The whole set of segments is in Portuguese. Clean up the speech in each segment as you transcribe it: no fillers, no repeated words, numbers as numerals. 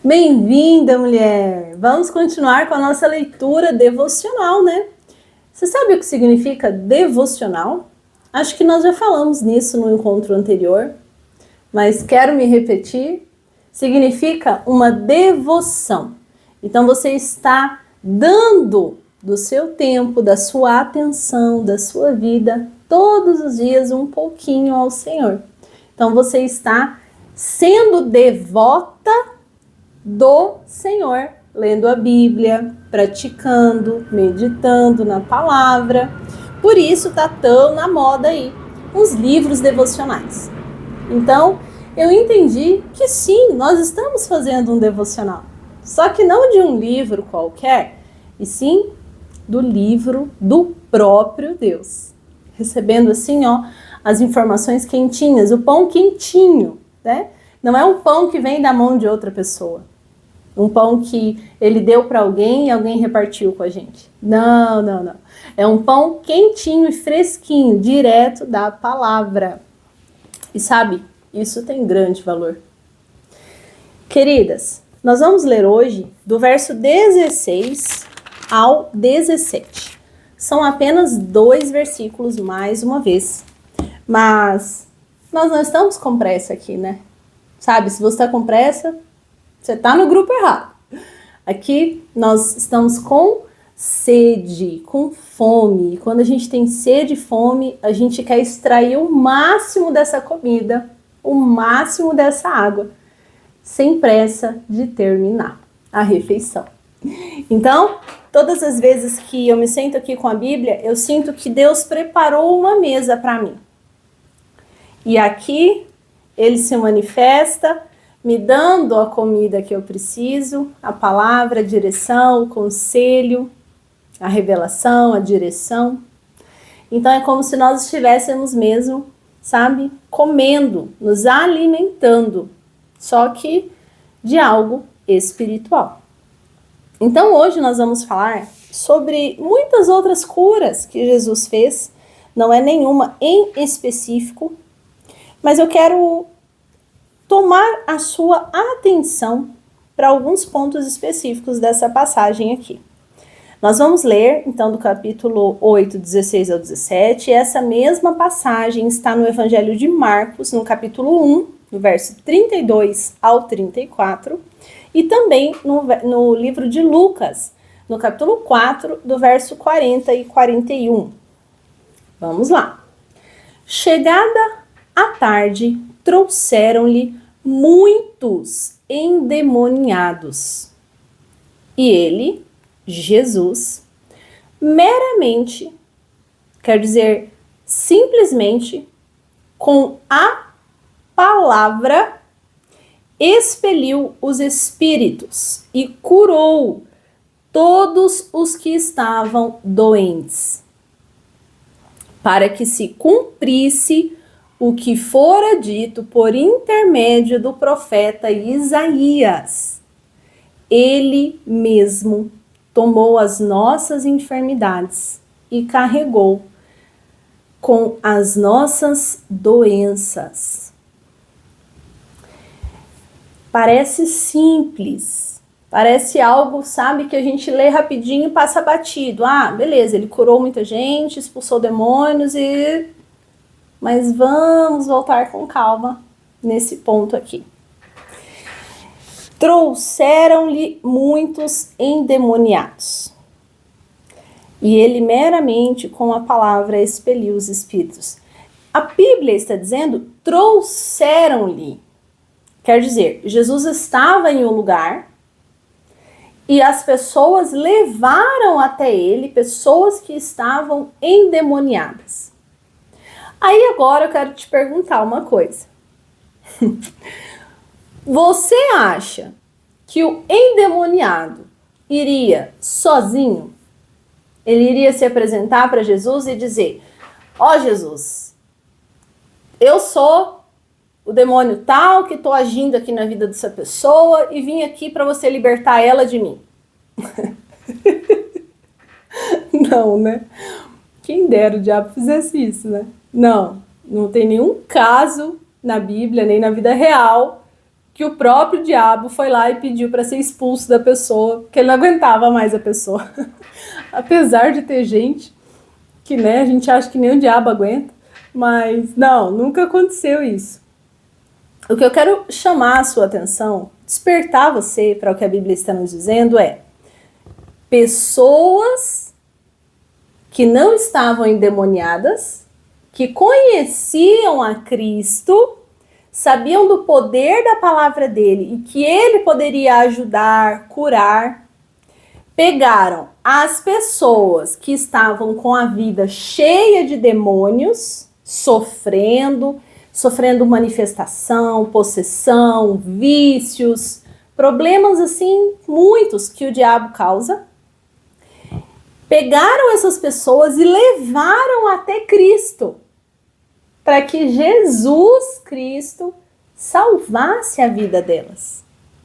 Bem-vinda, mulher! Vamos continuar com a nossa leitura devocional, né? Você sabe o que significa devocional? Acho que nós já falamos nisso no encontro anterior, mas quero me repetir. Significa uma devoção. Então você está dando do seu tempo, da sua atenção, da sua vida, todos os dias um pouquinho ao Senhor. Então você está sendo devota do Senhor, lendo a Bíblia, praticando, meditando na palavra. Por isso tá tão na moda aí os livros devocionais. Então, eu entendi que sim, nós estamos fazendo um devocional. Só que não de um livro qualquer, e sim do livro do próprio Deus. Recebendo assim, as informações quentinhas, o pão quentinho, né? Não é um pão que vem da mão de outra pessoa. Um pão que ele deu para alguém e alguém repartiu com a gente. Não. É um pão quentinho e fresquinho, direto da palavra. E sabe, isso tem grande valor. Queridas, nós vamos ler hoje do verso 16 ao 17. São apenas 2 versículos mais uma vez. Mas nós não estamos com pressa aqui, né? Sabe, se você está com pressa, você está no grupo errado. Aqui nós estamos com sede, com fome. E quando a gente tem sede e fome, a gente quer extrair o máximo dessa comida, o máximo dessa água, sem pressa de terminar a refeição. Então, todas as vezes que eu me sento aqui com a Bíblia, eu sinto que Deus preparou uma mesa para mim. E aqui ele se manifesta, me dando a comida que eu preciso, a palavra, a direção, o conselho, a revelação, a direção. Então é como se nós estivéssemos mesmo, sabe, comendo, nos alimentando, só que de algo espiritual. Então hoje nós vamos falar sobre muitas outras curas que Jesus fez, não é nenhuma em específico, mas eu quero tomar a sua atenção para alguns pontos específicos dessa passagem aqui. Nós vamos ler, então, do capítulo 8, 16 ao 17. Essa mesma passagem está no Evangelho de Marcos, no capítulo 1, do verso 32 ao 34, e também no livro de Lucas, no capítulo 4, do verso 40 e 41. Vamos lá. Chegada a tarde, trouxeram-lhe muitos endemoniados. E ele, Jesus, meramente, quer dizer, simplesmente, com a palavra, expeliu os espíritos e curou todos os que estavam doentes, para que se cumprisse o que fora dito por intermédio do profeta Isaías. Ele mesmo tomou as nossas enfermidades e carregou com as nossas doenças. Parece simples, parece algo, sabe, que a gente lê rapidinho e passa batido. Ah, beleza, ele curou muita gente, expulsou demônios Mas vamos voltar com calma nesse ponto aqui. Trouxeram-lhe muitos endemoniados. E ele meramente com a palavra expeliu os espíritos. A Bíblia está dizendo trouxeram-lhe. Quer dizer, Jesus estava em um lugar e as pessoas levaram até ele pessoas que estavam endemoniadas. Aí agora eu quero te perguntar uma coisa. Você acha que o endemoniado iria sozinho? Ele iria se apresentar para Jesus e dizer: ó Jesus, eu sou o demônio tal que estou agindo aqui na vida dessa pessoa e vim aqui para você libertar ela de mim. Não, né? Quem dera o diabo fizesse isso, né? Não tem nenhum caso na Bíblia, nem na vida real, que o próprio diabo foi lá e pediu para ser expulso da pessoa, porque ele não aguentava mais a pessoa. Apesar de ter gente que, né, a gente acha que nem o diabo aguenta, mas não, nunca aconteceu isso. O que eu quero chamar a sua atenção, despertar você para o que a Bíblia está nos dizendo é: pessoas que não estavam endemoniadas, que conheciam a Cristo, sabiam do poder da palavra dele e que ele poderia ajudar, curar, pegaram as pessoas que estavam com a vida cheia de demônios, sofrendo manifestação, possessão, vícios, problemas assim, muitos que o diabo causa. Pegaram essas pessoas e levaram até Cristo, para que Jesus Cristo salvasse a vida delas,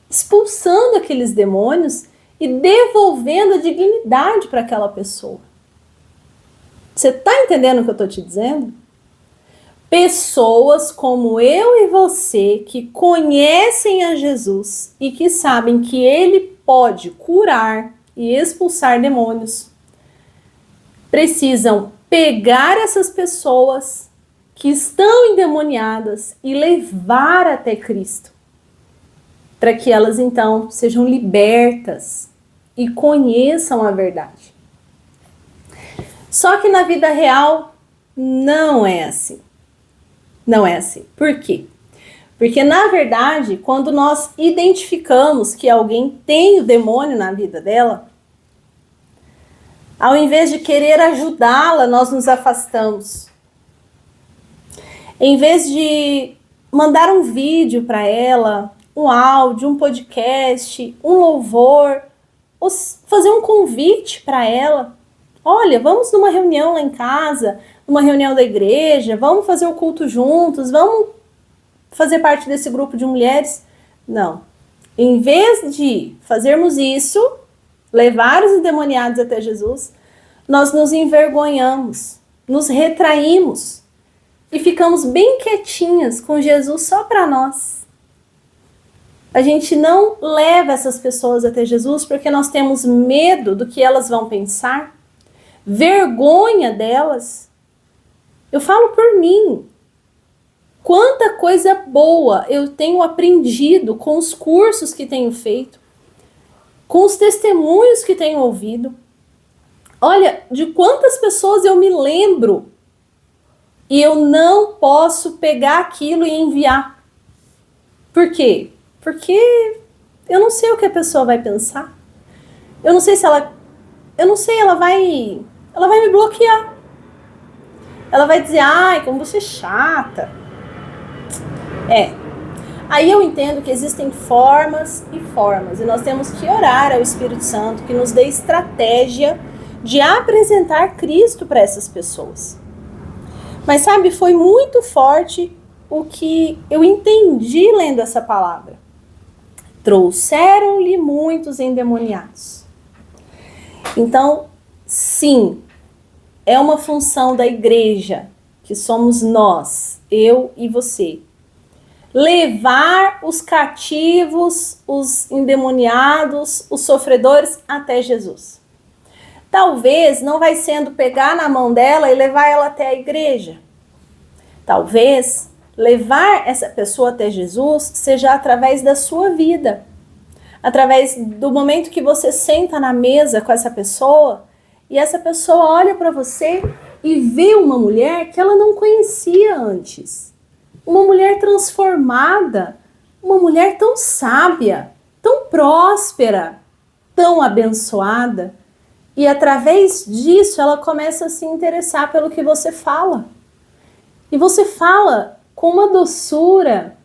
expulsando aqueles demônios e devolvendo a dignidade para aquela pessoa. Você está entendendo o que eu estou te dizendo? Pessoas como eu e você, que conhecem a Jesus e que sabem que ele pode curar e expulsar demônios, precisam pegar essas pessoas que estão endemoniadas e levar até Cristo, para que elas então sejam libertas e conheçam a verdade. Só que na vida real não é assim. Não é assim. Por quê? Porque na verdade, quando nós identificamos que alguém tem o demônio na vida dela, ao invés de querer ajudá-la, nós nos afastamos. Em vez de mandar um vídeo para ela, um áudio, um podcast, um louvor, ou fazer um convite para ela. Olha, vamos numa reunião lá em casa, numa reunião da igreja, vamos fazer o culto juntos, vamos fazer parte desse grupo de mulheres. Não. Em vez de fazermos isso, levar os endemoniados até Jesus, nós nos envergonhamos, nos retraímos e ficamos bem quietinhas com Jesus só para nós. A gente não leva essas pessoas até Jesus porque nós temos medo do que elas vão pensar, vergonha delas. Eu falo por mim. Quanta coisa boa eu tenho aprendido com os cursos que tenho feito, com os testemunhos que tenho ouvido. Olha, de quantas pessoas eu me lembro e eu não posso pegar aquilo e enviar. Por quê? Porque eu não sei o que a pessoa vai pensar. Eu não sei se ela... ela vai me bloquear. Ela vai dizer, ai, como você é chata. Aí eu entendo que existem formas e formas. E nós temos que orar ao Espírito Santo que nos dê estratégia de apresentar Cristo para essas pessoas. Mas sabe, foi muito forte o que eu entendi lendo essa palavra. Trouxeram-lhe muitos endemoniados. Então, sim, é uma função da igreja, que somos nós, eu e você, levar os cativos, os endemoniados, os sofredores até Jesus. Talvez não vai sendo pegar na mão dela e levar ela até a igreja. Talvez levar essa pessoa até Jesus seja através da sua vida. Através do momento que você senta na mesa com essa pessoa e essa pessoa olha para você e vê uma mulher que ela não conhecia antes. Uma mulher transformada, uma mulher tão sábia, tão próspera, tão abençoada. E através disso ela começa a se interessar pelo que você fala. E você fala com uma doçura,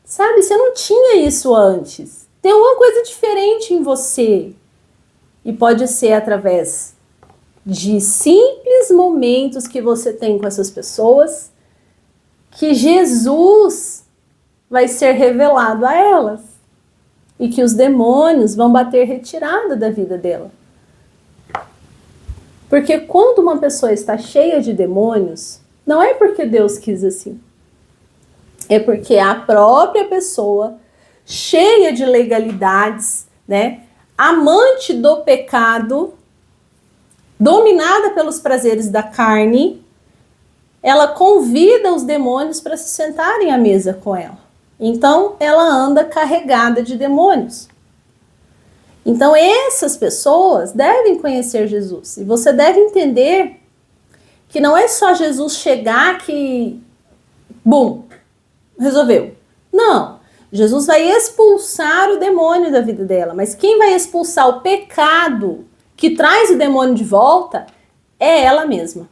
sabe? Você não tinha isso antes. Tem alguma coisa diferente em você. E pode ser através de simples momentos que você tem com essas pessoas que Jesus vai ser revelado a elas. E que os demônios vão bater retirada da vida dela. Porque quando uma pessoa está cheia de demônios, não é porque Deus quis assim. É porque a própria pessoa cheia de legalidades, né? Amante do pecado, dominada pelos prazeres da carne, ela convida os demônios para se sentarem à mesa com ela. Então, ela anda carregada de demônios. Então, essas pessoas devem conhecer Jesus. E você deve entender que não é só Jesus chegar que, bum, resolveu. Não. Jesus vai expulsar o demônio da vida dela. Mas quem vai expulsar o pecado que traz o demônio de volta é ela mesma.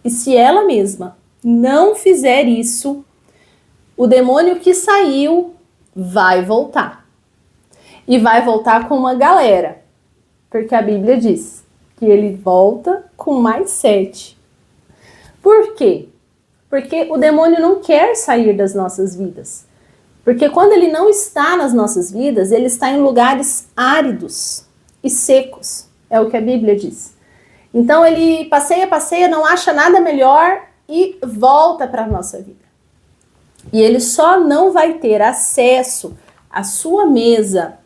E se ela mesma não fizer isso, o demônio que saiu vai voltar. E vai voltar com uma galera. Porque a Bíblia diz que ele volta com mais 7. Por quê? Porque o demônio não quer sair das nossas vidas. Porque quando ele não está nas nossas vidas, ele está em lugares áridos e secos. É o que a Bíblia diz. Então ele passeia, não acha nada melhor e volta para a nossa vida. E ele só não vai ter acesso à sua mesa,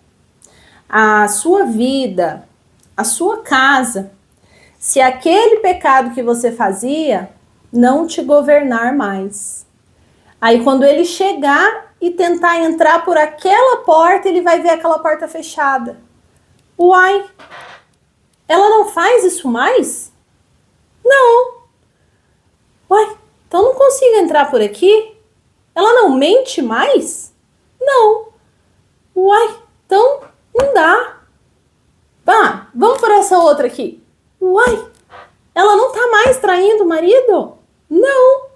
à sua vida, à sua casa, se aquele pecado que você fazia não te governar mais. Aí quando ele chegar e tentar entrar por aquela porta, ele vai ver aquela porta fechada. Uai, ela não faz isso mais? Não. Uai, então não consigo entrar por aqui? Ela não mente mais? Não. Uai, então não dá. Vamos por essa outra aqui. Uai, ela não tá mais traindo o marido? Não.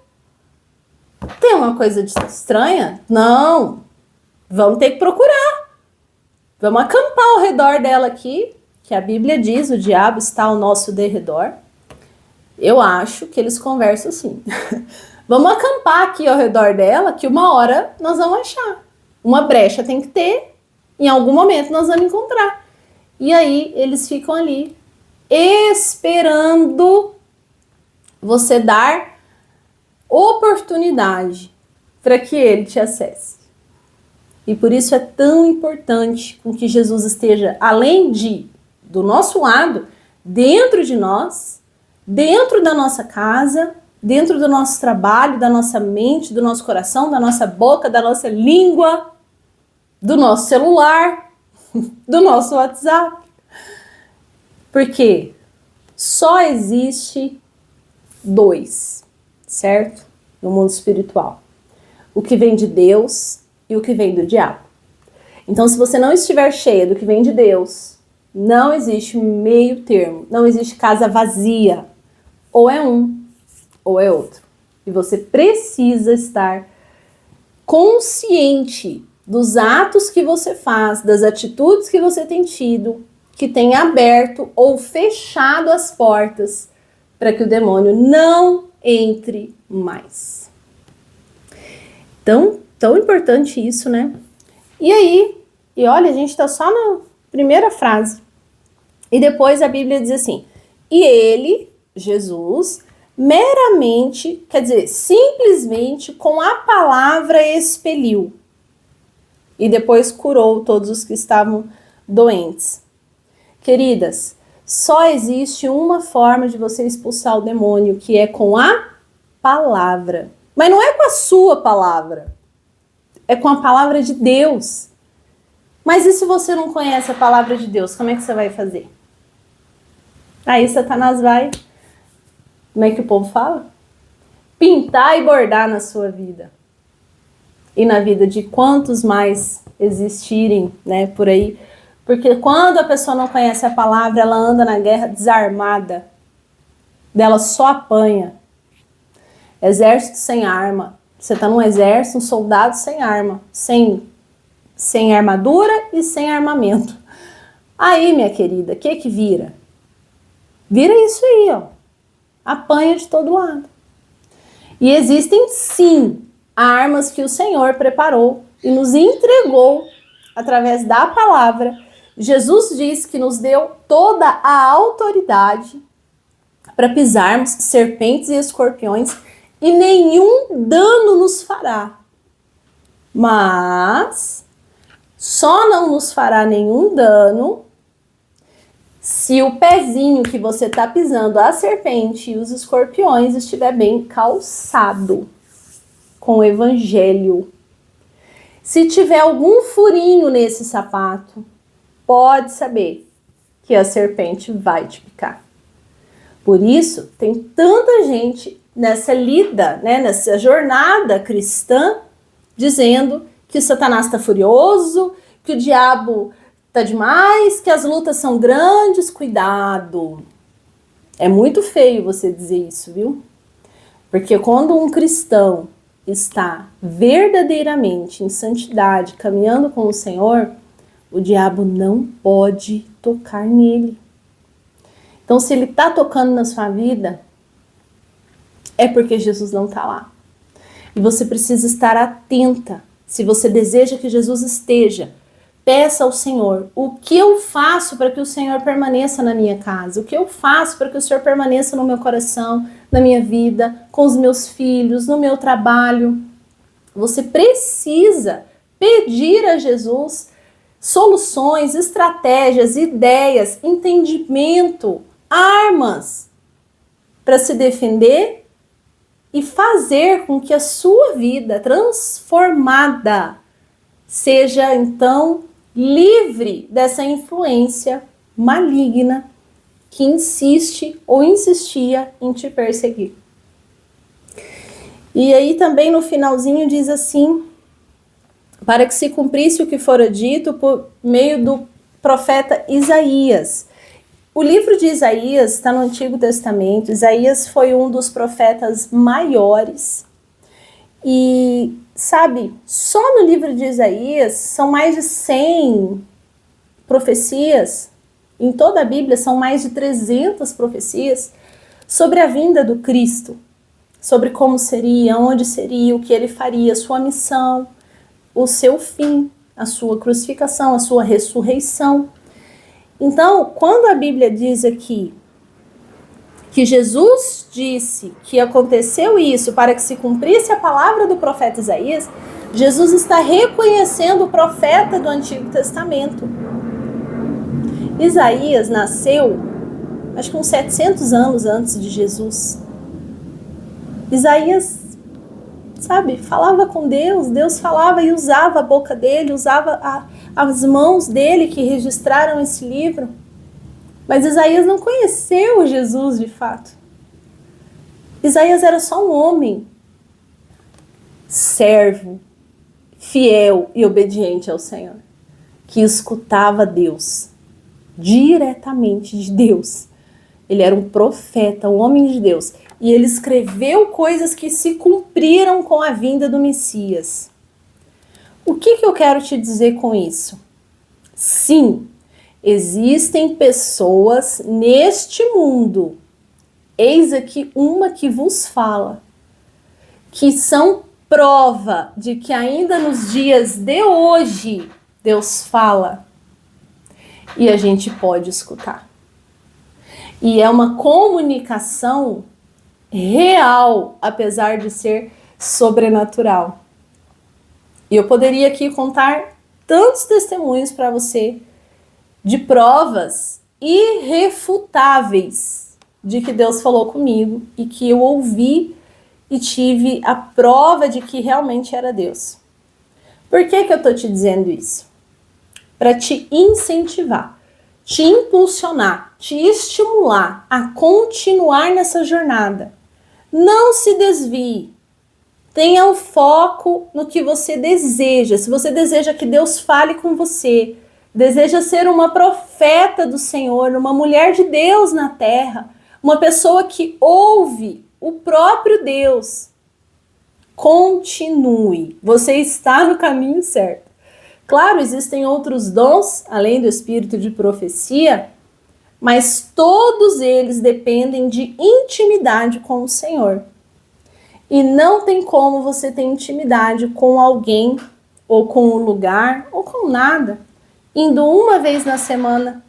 Tem uma coisa estranha? Não. Vamos ter que procurar. Vamos acampar ao redor dela aqui, que a Bíblia diz, o diabo está ao nosso derredor. Eu acho que eles conversam assim. Vamos acampar aqui ao redor dela, que uma hora nós vamos achar. Uma brecha tem que ter, em algum momento nós vamos encontrar. E aí eles ficam ali, esperando você dar oportunidade para que ele te acesse. E por isso é tão importante com que Jesus esteja, além do nosso lado, dentro de nós, dentro da nossa casa, dentro do nosso trabalho, da nossa mente, do nosso coração, da nossa boca, da nossa língua, do nosso celular, do nosso WhatsApp. Porque só existe 2, certo? No mundo espiritual. O que vem de Deus e o que vem do diabo. Então, se você não estiver cheia do que vem de Deus, não existe meio termo, não existe casa vazia. Ou é um, ou é outro. E você precisa estar consciente dos atos que você faz, das atitudes que você tem tido, que tem aberto ou fechado as portas para que o demônio não entre mais. Então, tão importante isso, né? E aí, olha, a gente está só na primeira frase. E depois a Bíblia diz assim: e ele, Jesus, meramente, quer dizer, simplesmente com a palavra expeliu. E depois curou todos os que estavam doentes. Queridas, só existe uma forma de você expulsar o demônio, que é com a palavra. Mas não é com a sua palavra, é com a palavra de Deus. Mas e se você não conhece a palavra de Deus, como é que você vai fazer? Aí Satanás vai, como é que o povo fala? Pintar e bordar na sua vida. E na vida de quantos mais existirem, né, por aí. Porque quando a pessoa não conhece a palavra, ela anda na guerra desarmada. Dela só apanha. Exército sem arma. Você está num exército, um soldado sem arma. Sem armadura e sem armamento. Aí, minha querida, o que vira? Vira isso aí, ó. Apanha de todo lado. E existem, sim, armas que o Senhor preparou e nos entregou através da palavra. Jesus diz que nos deu toda a autoridade para pisarmos serpentes e escorpiões e nenhum dano nos fará. Mas só não nos fará nenhum dano se o pezinho que você está pisando, a serpente e os escorpiões, estiver bem calçado com o evangelho. Se tiver algum furinho nesse sapato, pode saber que a serpente vai te picar. Por isso, tem tanta gente nessa lida, né, nessa jornada cristã, dizendo que Satanás está furioso, que o diabo está demais, que as lutas são grandes. Cuidado! É muito feio você dizer isso, viu? Porque quando um cristão está verdadeiramente em santidade, caminhando com o Senhor, o diabo não pode tocar nele. Então, se ele está tocando na sua vida, é porque Jesus não está lá. E você precisa estar atenta. Se você deseja que Jesus esteja, peça ao Senhor: o que eu faço para que o Senhor permaneça na minha casa? O que eu faço para que o Senhor permaneça no meu coração, na minha vida, com os meus filhos, no meu trabalho? Você precisa pedir a Jesus soluções, estratégias, ideias, entendimento, armas para se defender e fazer com que a sua vida transformada seja então livre dessa influência maligna que insiste ou insistia em te perseguir. E aí também no finalzinho diz assim: para que se cumprisse o que fora dito por meio do profeta Isaías. O livro de Isaías está no Antigo Testamento. Isaías foi um dos profetas maiores. E, sabe, só no livro de Isaías são mais de 100 profecias. Em toda a Bíblia são mais de 300 profecias sobre a vinda do Cristo. Sobre como seria, onde seria, o que ele faria, sua missão, o seu fim, a sua crucificação, a sua ressurreição. Então, quando a Bíblia diz aqui que Jesus disse que aconteceu isso para que se cumprisse a palavra do profeta Isaías, Jesus está reconhecendo o profeta do Antigo Testamento. Isaías nasceu, acho que uns 700 anos antes de Jesus. Isaías, sabe, falava com Deus, Deus falava e usava a boca dele, usava as mãos dele que registraram esse livro. Mas Isaías não conheceu Jesus de fato. Isaías era só um homem, servo, fiel e obediente ao Senhor, que escutava Deus, diretamente de Deus. Ele era um profeta, um homem de Deus. E ele escreveu coisas que se cumpriram com a vinda do Messias. O que eu quero te dizer com isso? Sim, existem pessoas neste mundo, eis aqui uma que vos fala, que são prova de que ainda nos dias de hoje Deus fala e a gente pode escutar. E é uma comunicação real, apesar de ser sobrenatural. E eu poderia aqui contar tantos testemunhos para você de provas irrefutáveis de que Deus falou comigo e que eu ouvi e tive a prova de que realmente era Deus. Por que eu estou te dizendo isso? Para te incentivar, te impulsionar, te estimular a continuar nessa jornada. Não se desvie. Tenha o foco no que você deseja. Se você deseja que Deus fale com você, deseja ser uma profeta do Senhor, uma mulher de Deus na terra, uma pessoa que ouve o próprio Deus, continue. Você está no caminho certo. Claro, existem outros dons, além do espírito de profecia, mas todos eles dependem de intimidade com o Senhor. E não tem como você ter intimidade com alguém, ou com um lugar, ou com nada, indo uma vez na semana,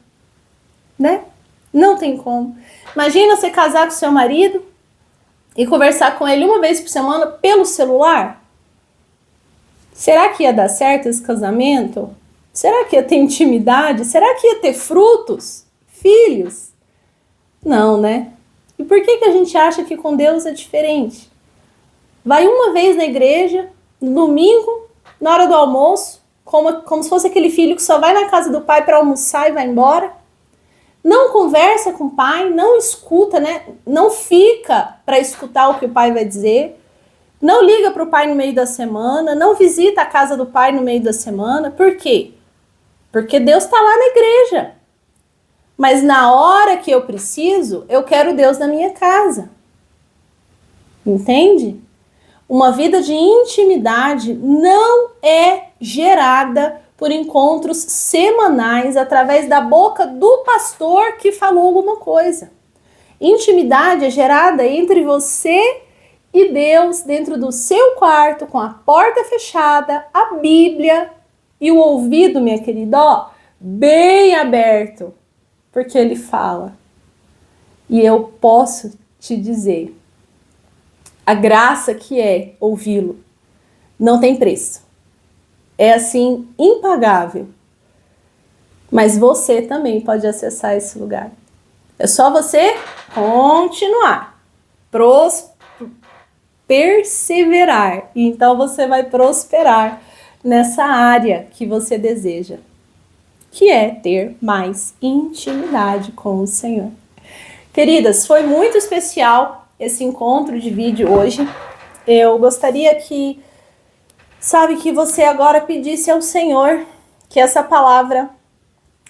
né? Não tem como. Imagina você casar com seu marido e conversar com ele uma vez por semana pelo celular. Será que ia dar certo esse casamento? Será que ia ter intimidade? Será que ia ter frutos? Filhos? Não, né? E por que a gente acha que com Deus é diferente? Vai uma vez na igreja, no domingo, na hora do almoço, como se fosse aquele filho que só vai na casa do pai para almoçar e vai embora. Não conversa com o pai, não escuta, né? Não fica para escutar o que o pai vai dizer. Não liga para o pai no meio da semana, não visita a casa do pai no meio da semana. Por quê? Porque Deus está lá na igreja. Mas na hora que eu preciso, eu quero Deus na minha casa. Entende? Uma vida de intimidade não é gerada por encontros semanais através da boca do pastor que falou alguma coisa. Intimidade é gerada entre você e Deus dentro do seu quarto, com a porta fechada, a Bíblia e o ouvido, minha querida, ó, bem aberto, porque ele fala. E eu posso te dizer, a graça que é ouvi-lo não tem preço. É assim, impagável. Mas você também pode acessar esse lugar. É só você continuar, perseverar. E então você vai prosperar nessa área que você deseja, que é ter mais intimidade com o Senhor. Queridas, foi muito especial esse encontro de vídeo hoje. Eu gostaria que você agora pedisse ao Senhor que essa palavra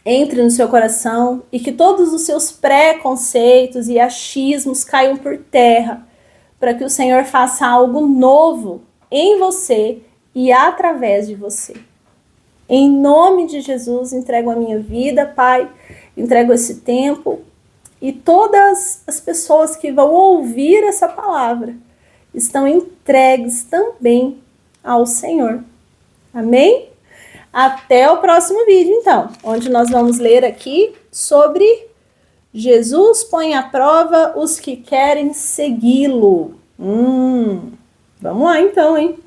entre no seu coração e que todos os seus preconceitos e achismos caiam por terra, para que o Senhor faça algo novo em você e através de você. Em nome de Jesus, entrego a minha vida, Pai, entrego esse tempo e todas as pessoas que vão ouvir essa palavra estão entregues também ao Senhor. Amém? Até o próximo vídeo, então, onde nós vamos ler aqui sobre Jesus põe à prova os que querem segui-lo. Vamos lá, então, hein?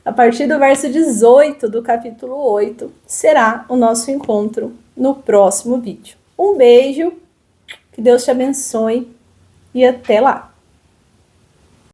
A partir do verso 18 do capítulo 8, será o nosso encontro no próximo vídeo. Um beijo, que Deus te abençoe e até lá!